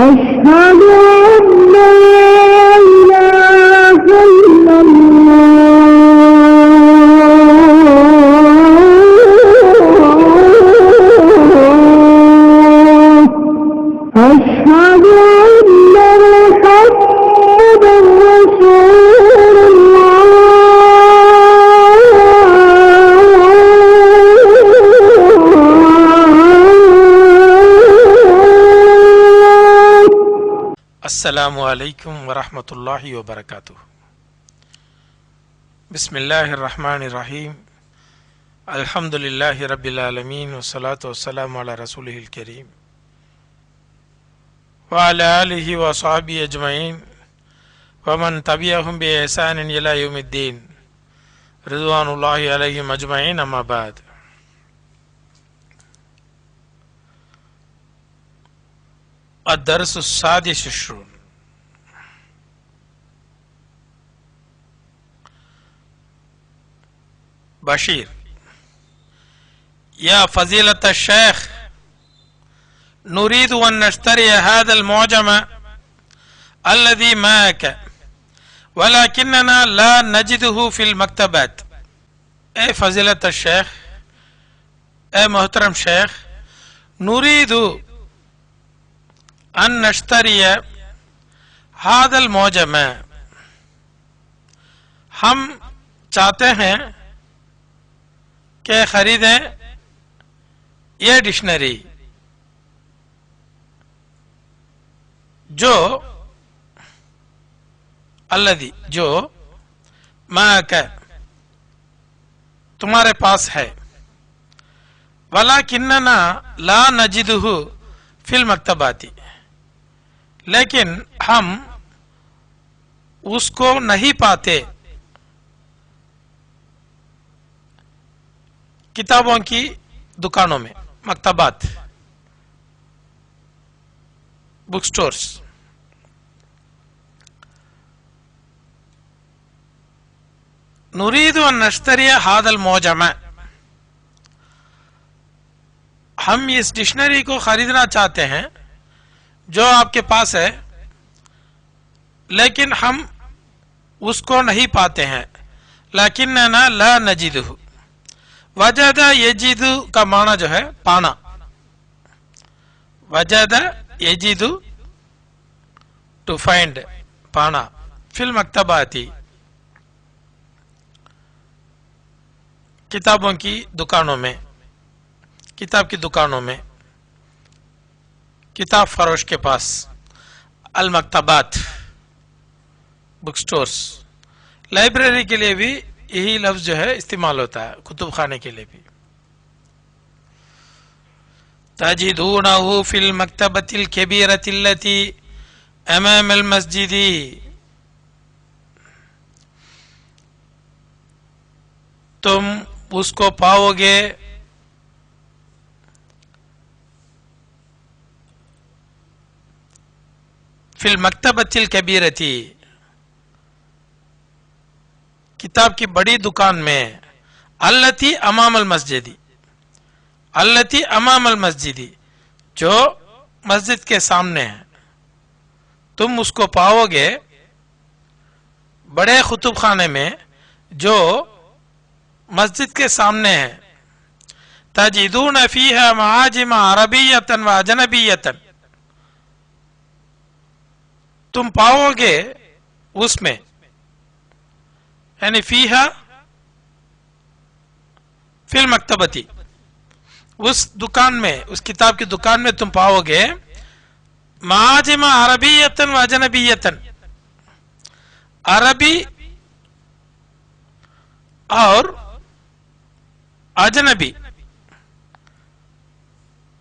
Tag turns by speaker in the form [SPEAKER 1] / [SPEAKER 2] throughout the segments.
[SPEAKER 1] أشهد أن لا إله إلا الله أشهد أن محمدا رسول الله
[SPEAKER 2] अस्सलामु अलैकुम वरहमतुल्लाहि वबरकातुहू। बिस्मिल्लाहिर्रहमानिर्रहीम। अल्हम्दुलिल्लाहि रब्बिल आलमीन वस्सलातु वस्सलामु अला रसूलिहिल करीम व अला आलिहि व अस्हाबिहि अजमईन व मन तबिअहुम बि इहसानिन इला यौमिद्दीन रिज़वानुल्लाहि अलैहिम अजमईन। अम्मा बाद। अद-दर्सु अस्सादिस अश्रून। बशीर या फजीलत शेख नुरीदु अन नश्तरी हादल मुअजम अल्लज़ी माक वलाकिन्नना ला नजिदुहु फिल मक्तबत। ए फजीलत शेख, ए मोहतरम शेख, नुरीदु अन नश्तरी हादल मुअजम, हम चाहते हैं कि खरीदें यह डिक्शनरी जो अल्लज़ी जो माक तुम्हारे पास है, वलाकिन्नना ला नजिदुहु फिल मक्तबाती, लेकिन हम उसको नहीं पाते किताबों की दुकानों में, मक्तबात, बुक स्टोर्स। नुरीदु अन नश्तरिय हादल मुअजम, हम इस डिक्शनरी को खरीदना चाहते हैं जो आपके पास है, लेकिन हम उसको नहीं पाते हैं। लाकिन्नना ला नजिदुहु, वजद यजिदु का माना जो है पाना, वजद यजिदु टू फाइंड, पाना, फिल मक्तबाती किताबों की दुकानों में, किताब की दुकानों में, किताब फरोश के पास। अल मक्तबात बुक स्टोर्स। लाइब्रेरी के लिए भी यही लफ्ज जो है इस्तेमाल होता है, कुतुब खाने के लिए भी। तजिदूनहु फिल मक्तबतिल कबीरतिल्लती अमामल मस्जिदी, तुम उसको पाओगे फिल मक्तबतिल कबीरती, किताब की बड़ी दुकान में, अल्लती अमामल मस्जिदी, अल्लती अमामल मस्जिदी, जो मस्जिद के सामने है, तुम उसको पाओगे बड़े खुतुब खाने में जो मस्जिद के सामने है। तजिदून फीहा मआजिम अरबियतन व अजनबियतन, तुम पाओगे उसमें, यानी फीहा फिल मक्तबती, उस दुकान में, उस किताब की दुकान में तुम पाओगे मआजिम अरबियतन व अजनबियतन, अरबी और अजनबी।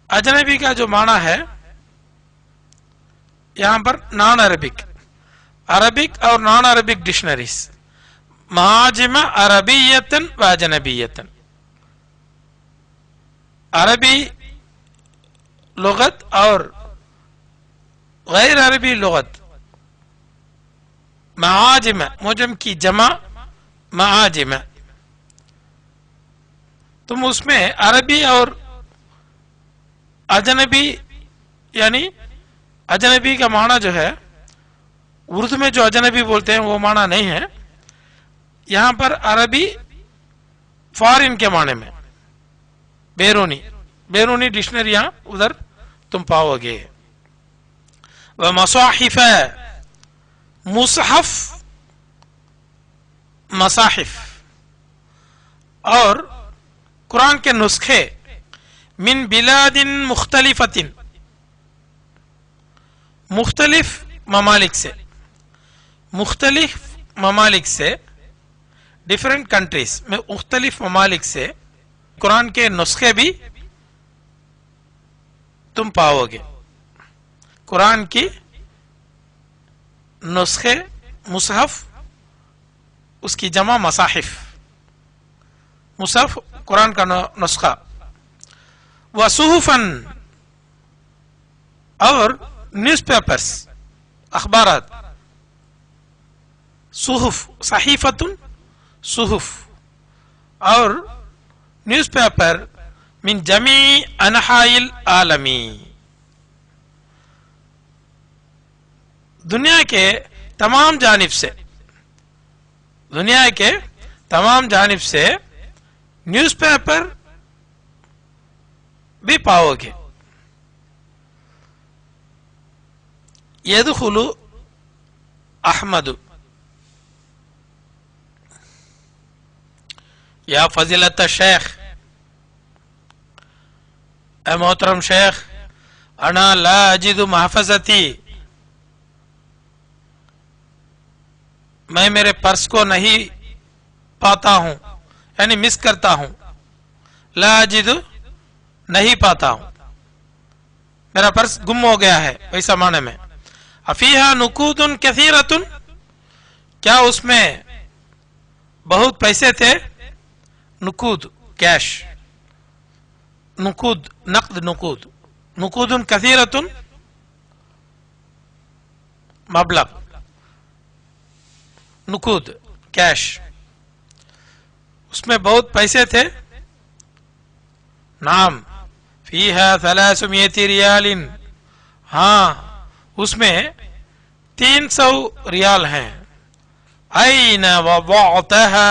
[SPEAKER 2] अजनबी का जो माना है यहां पर नॉन अरबिक, अरबिक और नॉन अरबिक डिक्शनरीज। महाजिमा अरबियतन व अजनबियतन, अरबी लुगत और गैर अरबी लुगत। महाजिमा मुजम की जमा महाजिमा, तुम उसमें अरबी और अजनबी यानी अजनबी का माना जो है उर्दू में जो अजनबी बोलते हैं वो माना नहीं है, यहां पर अरबी फॉरेन के माने में बैरूनी, बैरूनी डिक्शनरी यहां उधर तुम पाओगे। व मसाहिफ, मुसहफ, मसाहिफ, और कुरान के नुस्खे मिन बिलादिन मुख्तलिफतिन, मुख्तलिफ ममालिक से, मुख्तलिफ ममालिक से, डिफरेंट कंट्रीज में मुख्तलिफ ममालिक से कुरान के नुस्खे भी तुम पाओगे। कुरान की नुस्खे, मुसहफ, उसकी जमा मसाहिफ, मुसहफ कुरान का नुस्खा। व सुहुफन, और न्यूज़पेपर्स, अखबारात, सुहुफ, सहीफतुन, सुहुफ, और न्यूज़पेपर मिन जमी अनहाइल आलमी, दुनिया के तमाम जानिब से, दुनिया के तमाम जानिब से न्यूज़पेपर भी पाओगे। यदखुलु अहमद, या फजीलत शेख, ए मोहतरम शेख, अना ला अजिदु महफजती, मैं मेरे पर्स को नहीं पाता हूं, यानी मिस करता हूं। ला अजिदु, नहीं पाता हूं, मेरा पर्स गुम हो गया है, वैसा माने में। अफीहा नुकूदुन कसीरतुन, क्या उसमें बहुत पैसे थे? नुकूद, कैश, नुकूद, नकद, नुकूद, नुकूदुन कसीरतुन, मबलग, नुकूद, कैश, उसमें बहुत पैसे थे। नाम फीहा सलासुमियति रियालिन, हाँ उसमें 300 रियाल हैं। ऐना वज़अतहा,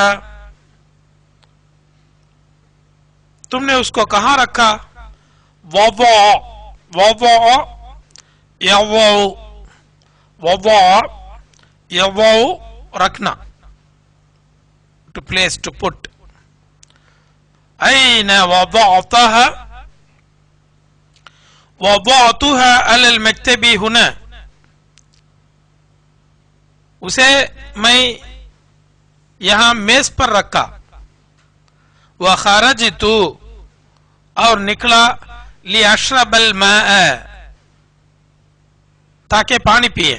[SPEAKER 2] तुमने उसको कहां रखा? वज़अ, वज़अ, यज़अ, वज़अ, यज़अ, रखना, टू प्लेस, टू पुट। ऐना वज़अतहा, वज़अतुहा अलल मक्तबी हुना, उसे मैं यहां मेज पर रखा। व खरजतु, और निकला, लि अशरबल माअ, ताकि पानी पिए,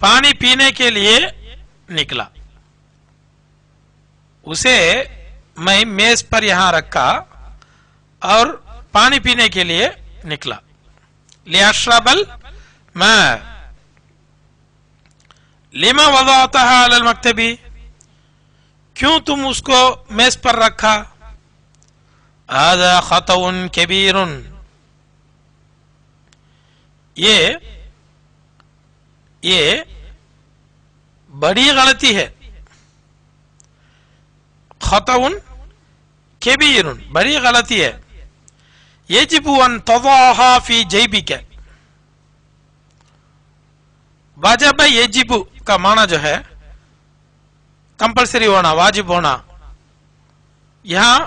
[SPEAKER 2] पानी पीने के लिए निकला। उसे मैं मेज पर यहां रखा और पानी पीने के लिए निकला। लियशरबल माअ, लिमा वज़अतहा अलल मक्तबी, क्यों तुम उसको मेज पर रखा? हाज़ा खतउन कबीरुन, ये बड़ी गलती है। खतउन कबीरुन, बड़ी गलती है। यजिबु अन तज़अहा फी जैबिक, वाजब यजिबु का माना जो है कंपलसरी होना, वाजिब होना, यहां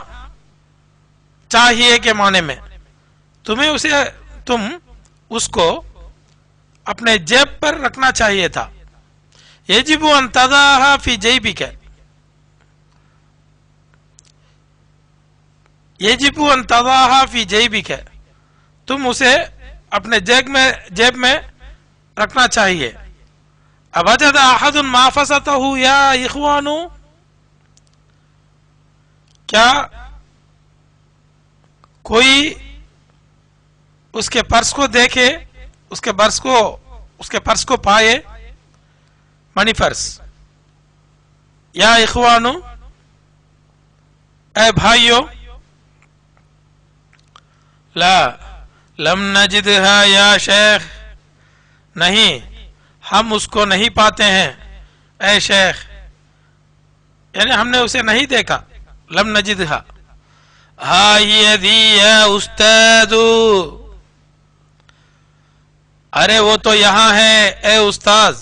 [SPEAKER 2] चाहिए के माने में, तुम्हें उसे, तुम उसको अपने जेब पर रखना चाहिए था। यजिबु अन तज़अहा फी जैबिक, यजिबु अन तज़अहा फी जैबिक, तुम उसे अपने जेब में रखना चाहिए। अवजद अहदुन माफसतहु या इख्वानु, क्या कोई उसके पर्स को देखे, उसके पर्स को पाए, मनी पर्स। या इख्वानु, ए भाइयों, ला लम नजिदहा या शेख, नहीं, हम उसको नहीं पाते हैं ऐ शेख, यानी हमने उसे नहीं देखा। लम नजिदहा, हा ये दी या उस्तादु, अरे वो तो यहां है ए उस्ताद।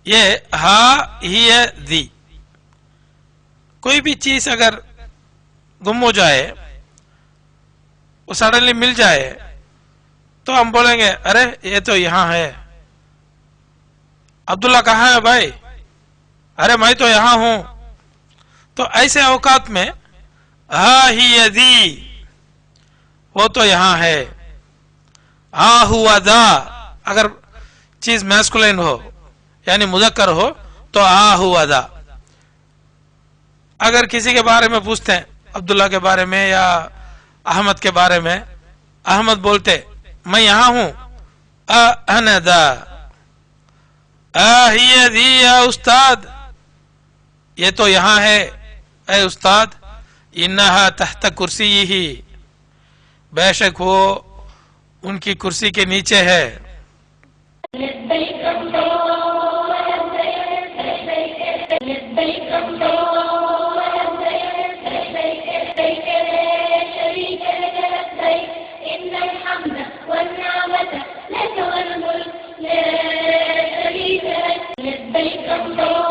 [SPEAKER 2] ये हा ही है दी, कोई भी चीज अगर गुम हो जाए, वो सडनली मिल जाए, तो हम बोलेंगे अरे ये तो यहां है। अब्दुल्ला कहाँ है भाई? अरे मैं तो यहां हूं। तो ऐसे औकात में हा ही है दी, वो तो यहां है। हा हुआ दा, अगर चीज मैस्कुलिन हो यानी मुजक्कर हो तो हा हुआ दा। अगर किसी के बारे में पूछते हैं, अब्दुल्ला के बारे में या अहमद के बारे में, अहमद बोलते मैं यहां हूं, अना दा, हिया दी या उस्ताद, ये तो यहां है ए उस्ताद। इन्नहा तहत कुर्सी ही, बेशक वो उनकी कुर्सी के नीचे है।
[SPEAKER 1] لبيك اللهم